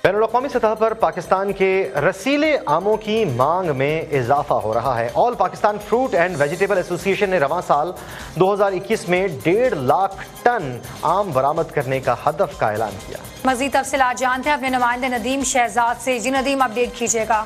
बैनुल-अक़वामी सतह पर पाकिस्तान के रसीले आमों की मांग में इजाफा हो रहा है। All Pakistan fruit and vegetable association ने रवां साल 2021 में 1.5 लाख टन आम बरामद करने का हदफ का ऐलान किया। मजीद तफसीलात जानते हैं अपने नुमाइंदे नदीम शहजाद से। जी नदीम, अपडेट कीजिएगा।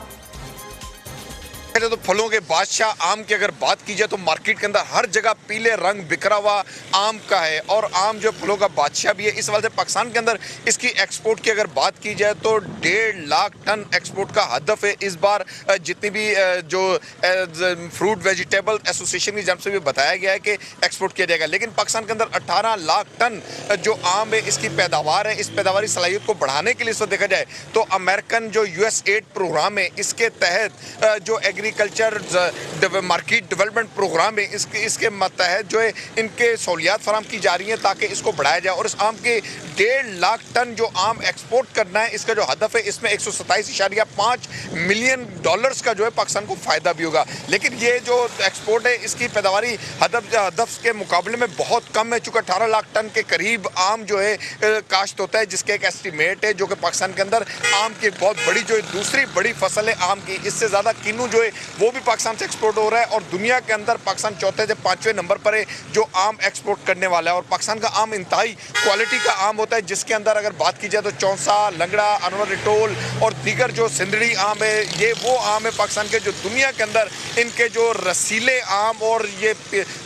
तो फलों के बादशाह आम की अगर बात की जाए तो मार्केट के अंदर हर जगह पीले रंग बिखरा हुआ आम का है और आम जो फलों का बादशाह भी है। इस वजह से पाकिस्तान के अंदर इसकी एक्सपोर्ट की अगर बात की जाए तो 1.5 लाख टन एक्सपोर्ट का हदफ है। इस बार जितनी भी जो फ्रूट वेजिटेबल एसोसिएशन की जानब से भी बताया गया है कि एक्सपोर्ट किया जाएगा, लेकिन पाकिस्तान के अंदर 18 लाख टन जो आम है इसकी पैदावार है। इस पैदावारी सलाहियत को बढ़ाने के लिए इसको देखा जाए तो अमेरिकन जो USAID प्रोग्राम है इसके तहत जो एग्रीकल्चर मार्केट डेवलपमेंट प्रोग्राम है इसके तहत जो है इनके सहूलियात फराम की जा रही हैं ताकि इसको बढ़ाया जाए और इस आम के 1.5 लाख टन जो आम एक्सपोर्ट करना है इसका जो हदफ है इसमें 127.5 मिलियन डॉलर्स का जो है पाकिस्तान को फ़ायदा भी होगा। लेकिन ये जो एक्सपोर्ट है इसकी पैदावारी हदफ के मुकाबले में बहुत कम है, चूँकि 18 लाख टन के करीब आम जो है काश्त होता है, जिसके एक एस्टिमेट है जो कि पाकिस्तान के अंदर आम की बहुत बड़ी जो दूसरी बड़ी फसल है आम की। इससे ज़्यादा किन्नू जो है वो भी पाकिस्तान से एक्सपोर्ट हो रहा है और दुनिया के अंदर पाकिस्तान चौथे से 5वें नंबर पर है जो आम एक्सपोर्ट करने वाला है। और पाकिस्तान का आम इंतहाई क्वालिटी का आम होता है, जिसके अंदर अगर बात की जाए तो चौंसा, लंगड़ा, अनवर रिटोल और दीगर जो सिंदड़ी आम है, ये वो आम है पाकिस्तान के जो दुनिया के अंदर इनके जो रसीले आम और ये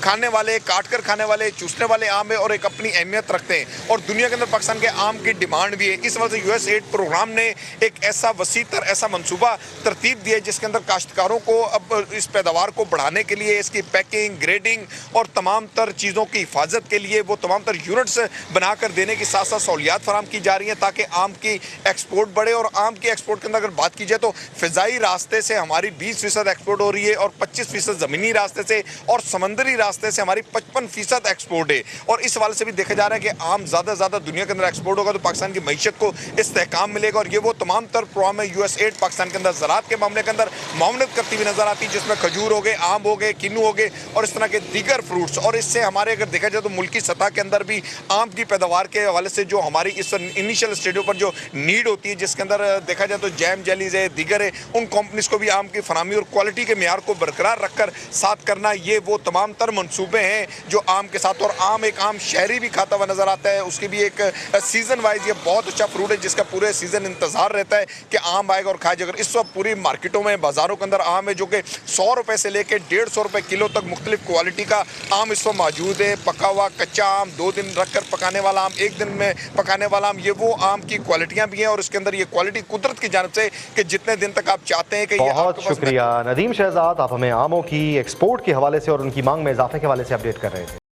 खाने वाले, काट कर खाने वाले, चूसने वाले आम है और एक अपनी अहमियत रखते हैं और दुनिया के अंदर पाकिस्तान के आम की डिमांड भी है। इस वजह से USAID प्रोग्राम ने एक ऐसा वसीतर ऐसा मनसूबा तरतीब दिया है जिसके अंदर काश्तकारों को अब इस पैदावार को बढ़ाने के लिए इसकी पैकिंग, ग्रेडिंग और तमाम तर चीज़ों की हिफाजत के लिए वो तमाम तर यूनिट्स बनाकर देने की साथ साथ सहूलियात फराम की जा रही हैं ताकि आम की एक्सपोर्ट बढ़े। और आम की एक्सपोर्ट के अंदर अगर बात की जाए तो फ़िज़ाई रास्ते से हमारी 20% एक्सपोर्ट हो रही है और 25% ज़मीनी रास्ते से और समंदरी रास्ते से हमारी 55% एक्सपोर्ट है। और इस हवाले से भी देखा जा रहा है कि आम ज़्यादा से ज़्यादा दुनिया के अंदर एक्सपोर्ट होगा तो पाकिस्तान की मईशत को इस्तेहकाम मिलेगा और ये वो तमाम तर प्रोग्राम है USAID पाकिस्तान के अंदर ज़राअत के मामले के अंदर मामलत करती हुई नजर आती है, जिसमें खजूर हो गए, आम हो गए, किन्नू हो गए और इस तरह के दीगर फ्रूट्स। और इससे हमारे अगर देखा जाए तो मुल्की सतह के अंदर भी आम की पैदावार के हवाले से जो हमारी इस इनिशियल स्टेडियो पर जो नीड होती है, जिसके अंदर देखा जाए तो जैम जेलीज है, दीगर है, उन कंपनीज को भी आम की फरामी और क्वालिटी के मेयार को बरकरार रखकर साथ करना, ये वो तमाम तर मनसूबे हैं जो आम के साथ। और आम एक आम शहरी भी खाता हुआ नजर आता है, उसकी भी एक सीजन वाइज ये बहुत अच्छा फ्रूट है जिसका पूरे सीजन इंतजार रहता है कि आम आएगा और खाया जाएगा। इस वक्त पूरी मार्केटों में, बाजारों के अंदर आम है जो कि 100 रुपए से लेकर 150 रुपए किलो तक मुख्तलिफ क्वालिटी का आम इस वक्त मौजूद है। पका हुआ, कच्चा आम, 2 दिन रखकर पकाने वाला आम, 1 दिन में पकाने वाला आम, ये वो आम की क्वालिटियां भी हैं और इसके अंदर ये क्वालिटी कुदरत की जानिब से कि जितने दिन तक आप चाहते हैं कि बहुत शुक्रिया नदीम शहजाद, आप हमें आमों की एक्सपोर्ट के हवाले से और उनकी मांग में इजाफे के हवाले से अपडेट कर रहे थे।